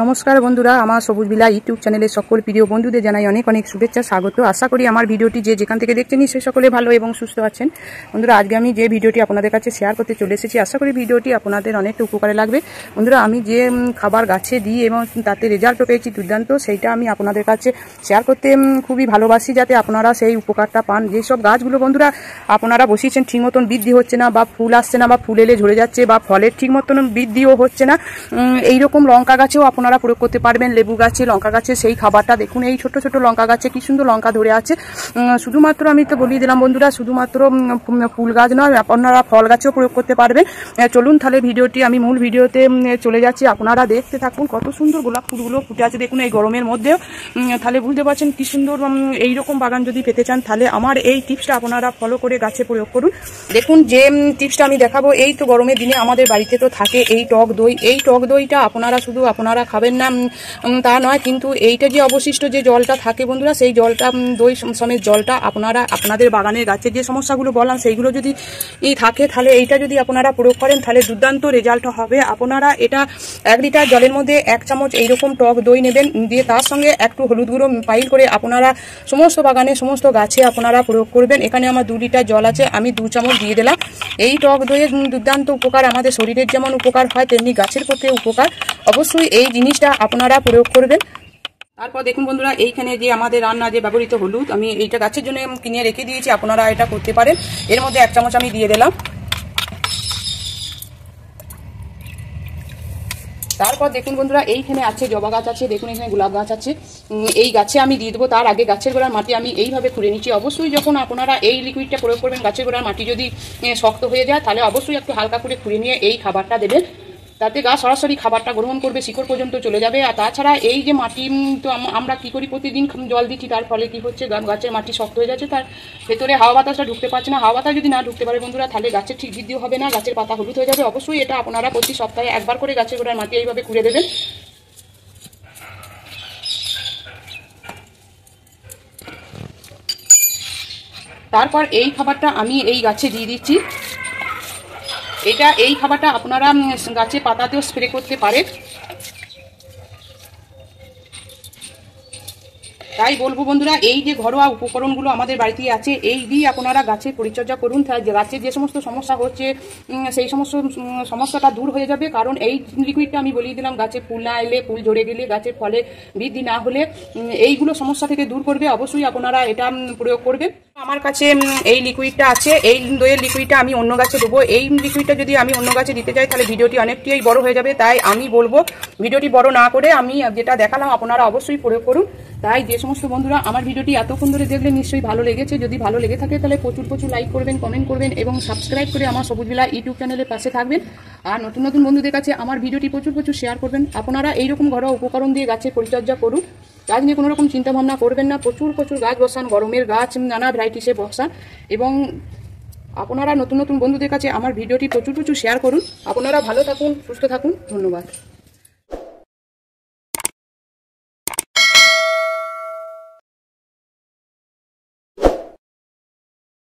নমস্কার বন্ধুরা, আমার সবুজ বিলা ইউটিউব চ্যানেলে সকল প্রিয় বন্ধুদের জানাই অনেক অনেক শুভেচ্ছা, স্বাগত। আশা করি আমার ভিডিওটি যে যেখান থেকে দেখছেন নিশ্চয়ই সকলে ভালো এবং সুস্থ আছেন। বন্ধুরা, আজকে আমি যে ভিডিওটি আপনাদের কাছে শেয়ার করতে চলে এসেছি, আশা করি ভিডিওটি আপনাদের অনেকটা উপকারে লাগবে। বন্ধুরা, আমি যে খাবার গাছে দিই এবং তাতে রেজাল্টও পেয়েছি দুর্দান্ত, সেইটা আমি আপনাদের কাছে শেয়ার করতে খুবই ভালোবাসি, যাতে আপনারা সেই উপকারটা পান। যেসব গাছগুলো বন্ধুরা আপনারা বসিয়েছেন ঠিক মতন বৃদ্ধি হচ্ছে না, বা ফুল আসছে না, বা ফুল এলে ঝরে যাচ্ছে, বা ফলের ঠিক মতন বৃদ্ধিও হচ্ছে না, এইরকম লঙ্কা গাছেও আপনারা প্রয়োগ করতে পারবেন। লেবু গাছে, লঙ্কা গাছে সেই খাবারটা দেখুন, এই ছোট ছোট লঙ্কা গাছে কি সুন্দর লঙ্কা ধরে আছে। শুধুমাত্র আমি তো বলিয়ে দিলাম বন্ধুরা, শুধুমাত্র ফুল গাছ নয়, আপনারা ফল গাছেও প্রয়োগ করতে পারবেন। চলুন তাহলে ভিডিওটি আমি মূল ভিডিওতে চলে যাচ্ছি, আপনারা দেখতে থাকুন। কত সুন্দর গোলাপ ফুলগুলো ফুটে আছে দেখুন এই গরমের মধ্যেও। তাহলে বুঝতে পারছেন কি সুন্দর। এইরকম বাগান যদি পেতে চান তাহলে আমার এই টিপসটা আপনারা ফলো করে গাছে প্রয়োগ করুন। দেখুন যে টিপসটা আমি দেখাবো, এই তো গরমের দিনে আমাদের বাড়িতে তো থাকে এই টক দই। এই টক দইটা আপনারা শুধু আপনারা খাবেন না তা নয়, কিন্তু এইটা যে অবশিষ্ট যে জলটা থাকে বন্ধুরা, সেই জলটা দই সমেত জলটা আপনারা আপনাদের বাগানের গাছের যে সমস্যাগুলো বললাম সেইগুলো যদি থাকে, তাহলে এইটা যদি আপনারা প্রয়োগ করেন তাহলে দুর্দান্ত রেজাল্ট হবে। আপনারা এটা 1 লিটার জলের মধ্যে 1 চামচ এইরকম টক দই নেবেন, দিয়ে তার সঙ্গে একটু হলুদ গুঁড়ো পাইল করে আপনারা সমস্ত বাগানে সমস্ত গাছে আপনারা প্রয়োগ করবেন। এখানে আমার 2 লিটার জল আছে, আমি 2 চামচ দিয়ে দিলাম। এই টক দইয়ের দুর্দান্ত উপকার, আমাদের শরীরের যেমন উপকার হয় তেমনি গাছের পক্ষে উপকার। অবশ্যই এই জিনিসটা আপনারা প্রয়োগ করবেন। তারপর দেখুন বন্ধুরা, এইখানে যে আমাদের রান্না যে ব্যবহৃত হলুদ, আমি এইটা গাছের জন্য কিনে রেখে দিয়েছি, আপনারা এটা করতে পারেন। এর মধ্যে 1 চামচ আমি দিয়ে দিলাম। তারপর দেখুন বন্ধুরা, এইখানে আছে জবা গাছ আছে, দেখুন এখানে গোলাপ গাছ আছে, এই গাছে আমি দিয়ে দেবো। তার আগে গাছের গোড়ার মাটি আমি এইভাবে খুঁড়ে নিচ্ছি। অবশ্যই যখন আপনারা এই লিকুইডটা প্রয়োগ করবেন, গাছের গোড়ার মাটি যদি শক্ত হয়ে যায় তাহলে অবশ্যই একটু হালকা করে খুঁড়ে নিয়ে এই খাবারটা দেবেন, তাতে গাছ সরাসরি খাবারটা গ্রহণ করবে, শিকড় পর্যন্ত চলে যাবে। আর তাছাড়া এই যে মাটি তো আমরা কি করি, প্রতিদিন জল দিচ্ছি, তার ফলে কি হচ্ছে, গাছের মাটি শক্ত হয়ে যাচ্ছে, তার ভেতরে হাওয়া বাতাসটা ঢুকতে পারছে না। হাওয়া বাতাস যদি না ঢুকতে পারে বন্ধুরা, তাহলে গাছের ঠিক বৃদ্ধিও হবে না, গাছের পাতা হলুদ হয়ে যাবে। অবশ্যই এটা আপনারা প্রতি সপ্তাহে একবার করে গাছের গোড়ার মাটি এইভাবে খুঁড়ে দেবেন। তারপর এই খাবারটা আমি এই গাছে দিয়ে দিচ্ছি। এই খাবারটা আপনারা গাছে পাতাতেও স্প্রে করতে পারেন। তাই বলবো বন্ধুরা, এই যে ঘরোয়া উপকরণগুলো আমাদের বাড়িতে আছে, এই দিয়ে আপনারা গাছের পরিচর্যা করুন। গাছের যে সমস্ত সমস্যা হচ্ছে সেই সমস্ত সমস্যাটা দূর হয়ে যাবে। কারণ এই লিকুইডটা আমি বলিয়ে দিলাম, গাছে ফুল না এলে, ফুল ঝরে গেলে, গাছের ফলে বৃদ্ধি না হলে এইগুলো সমস্যা থেকে দূর করবে। অবশ্যই আপনারা এটা প্রয়োগ করবেন। আমার কাছে এই লিকুইডটা আছে, এই দইয়ের লিকুইডটা আমি অন্য গাছে দেবো। এই লিকুইডটা যদি আমি অন্য গাছে দিতে চাই তাহলে ভিডিওটি অনেকটাই বড় হয়ে যাবে। তাই আমি বলবো ভিডিওটি বড় না করে আমি যেটা দেখালাম আপনারা অবশ্যই প্রয়োগ করুন। তাই যে সমস্ত বন্ধুরা আমার ভিডিওটি এতক্ষণ ধরে দেখলেন, নিশ্চয়ই ভালো লেগেছে। যদি ভালো লেগে থাকে তাহলে প্রচুর প্রচুর লাইক করবেন, কমেন্ট করবেন এবং সাবস্ক্রাইব করে আমার সবুজ বিলা ইউটিউব চ্যানেলের পাশে থাকবেন। আর নতুন নতুন বন্ধুদের কাছে আমার ভিডিওটি প্রচুর প্রচুর শেয়ার করবেন। আপনারা এইরকম ঘরোয়া উপকরণ দিয়ে গাছের পরিচর্যা করুন, গাছ নিয়ে কোনো রকম চিন্তা ভাবনা করবেন না। প্রচুর প্রচুর গাছ বসান, গরমের গাছ নানা ভ্যারাইটিসে বসান এবং আপনারা নতুন নতুন বন্ধুদের কাছে আমার ভিডিওটি প্রচুর প্রচুর শেয়ার করুন। আপনারা ভালো থাকুন, সুস্থ থাকুন, ধন্যবাদ।